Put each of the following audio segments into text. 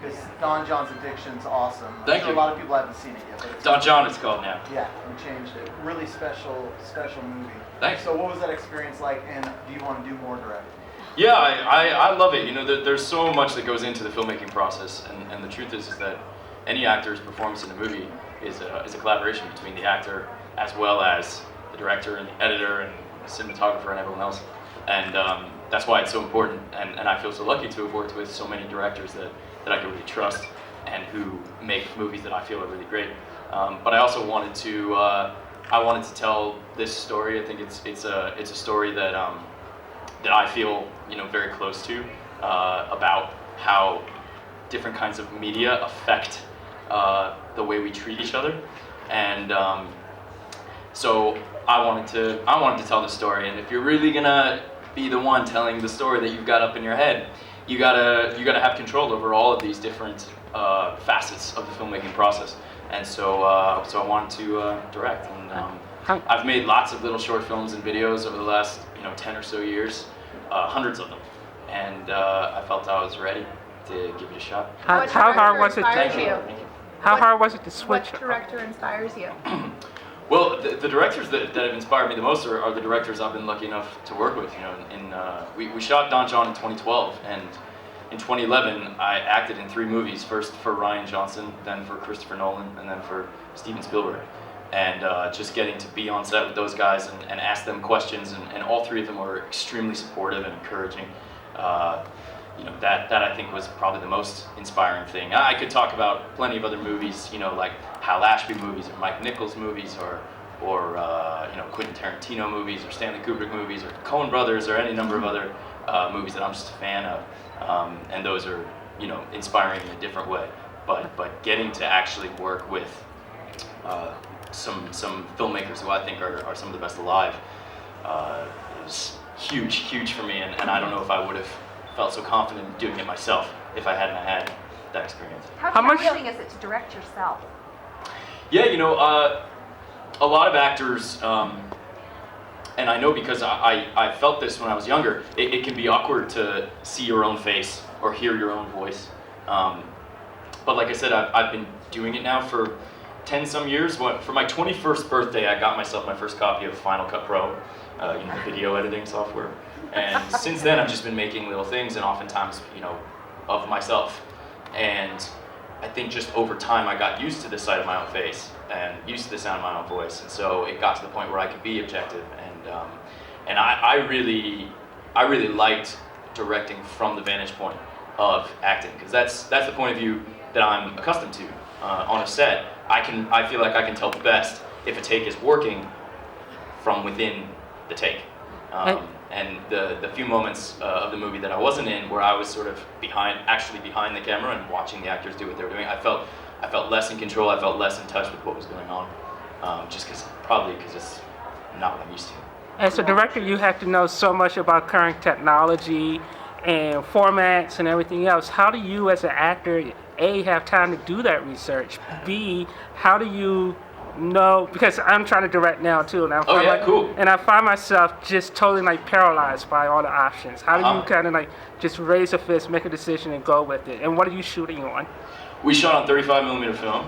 because Don John's Addiction's awesome. Thank you. A lot of people haven't seen it yet. But Don John it's called now. Yeah, we changed it. Really special movie. Thanks. So what was that experience like, and do you want to do more directing? Yeah, I love it. You know, there's so much that goes into the filmmaking process, and the truth is that any actor's performance in a movie is a collaboration between the actor as well as the director and the editor and the cinematographer and everyone else. And that's why it's so important, and I feel so lucky to have worked with so many directors that I can really trust and who make movies that I feel are really great. But I also wanted to tell this story. I think it's a story that I feel very close to about how different kinds of media affect the way we treat each other, and so I wanted to tell this story. And if you're really gonna be the one telling the story that you've got up in your head, you gotta have control over all of these different facets of the filmmaking process. And so I wanted to direct, and I've made lots of little short films and videos over the last 10 or so years, hundreds of them, and I felt I was ready to give it a shot. How hard was it? Thank you. How hard was it to switch? What director inspires you? Well, the directors that have inspired me the most are the directors I've been lucky enough to work with. We shot Don John in 2012, and in 2011 I acted in 3 movies. First for Rian Johnson, then for Christopher Nolan, and then for Steven Spielberg. And just getting to be on set with those guys and ask them questions, and all 3 of them were extremely supportive and encouraging. That I think was probably the most inspiring thing. I could talk about plenty of other movies, like Hal Ashby movies, or Mike Nichols movies, or Quentin Tarantino movies, or Stanley Kubrick movies, or Coen Brothers, or any number of other movies that I'm just a fan of, and those are inspiring in a different way. But getting to actually work with some filmmakers who I think are some of the best alive is huge for me, and I don't know if I would have felt so confident in doing it myself if I hadn't had that experience. How challenging is it to direct yourself? Yeah, a lot of actors, and I know because I felt this when I was younger, it can be awkward to see your own face or hear your own voice. But like I said, I've been doing it now for 10 some years. For my 21st birthday, I got myself my first copy of Final Cut Pro, the video editing software. And since then, I've just been making little things, and oftentimes, of myself. And I think just over time, I got used to the sight of my own face and used to the sound of my own voice. And so it got to the point where I could be objective. And I really liked directing from the vantage point of acting, because that's the point of view that I'm accustomed to on a set. I feel like I can tell best if a take is working from within the take. And the few moments of the movie that I wasn't in, where I was sort of behind the camera and watching the actors do what they were doing, I felt less in control. I felt less in touch with what was going on, just probably because it's not what I'm used to. As a director, you have to know so much about current technology and formats and everything else. How do you, as an actor, A, have time to do that research? B, how do you know, because I'm trying to direct now too, and cool. And I find myself just totally paralyzed by all the options. How do you kind of just raise a fist, make a decision, and go with it? And what are you shooting on? We shot on 35mm film,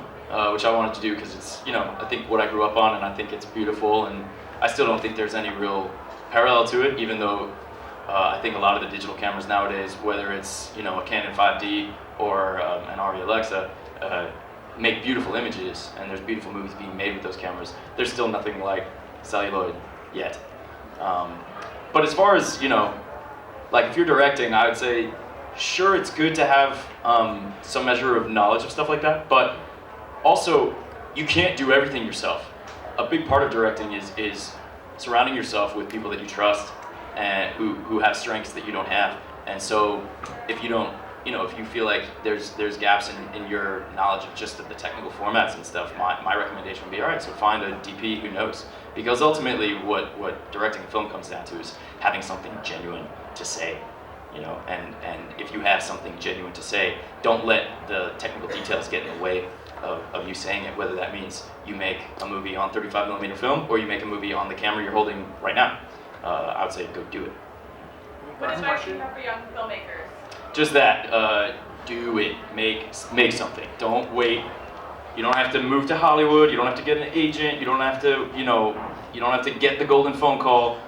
which I wanted to do because it's I think what I grew up on, and I think it's beautiful, and I still don't think there's any real parallel to it, even though I think a lot of the digital cameras nowadays, whether it's a Canon 5D or an Arri Alexa, make beautiful images, and there's beautiful movies being made with those cameras. There's still nothing like celluloid yet. But as far as, if you're directing, I would say, sure, it's good to have some measure of knowledge of stuff like that, but also, you can't do everything yourself. A big part of directing is surrounding yourself with people that you trust and who have strengths that you don't have. And so, if you don't, if you feel like there's gaps in your knowledge of just the technical formats and stuff, my recommendation would be, all right, so find a DP who knows. Because ultimately what directing a film comes down to is having something genuine to say, and if you have something genuine to say, don't let the technical details get in the way of you saying it, whether that means you make a movie on 35mm film or you make a movie on the camera you're holding right now. I would say go do it. What advice do you have for young filmmakers? Just that, do it. Make something. Don't wait. You don't have to move to Hollywood. You don't have to get an agent. You don't have to, you don't have to get the golden phone call.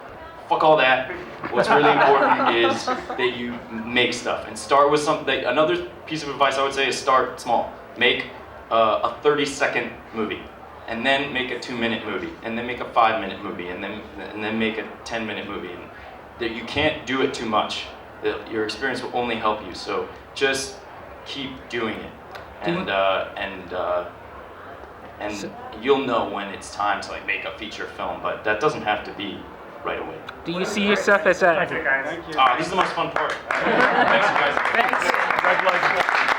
Fuck all that. What's really important is that you make stuff and start with something. Another piece of advice I would say is start small. Make a 30-second movie, and then make a 2-minute movie, and then make a 5-minute movie, and then make a 10-minute movie. And that you can't do it too much. Your experience will only help you. So just keep doing it, and you'll know when it's time to like make a feature film. But that doesn't have to be right away. Do you see yourself as a... This is the most fun part. Thanks, you guys. Thanks. Congratulations.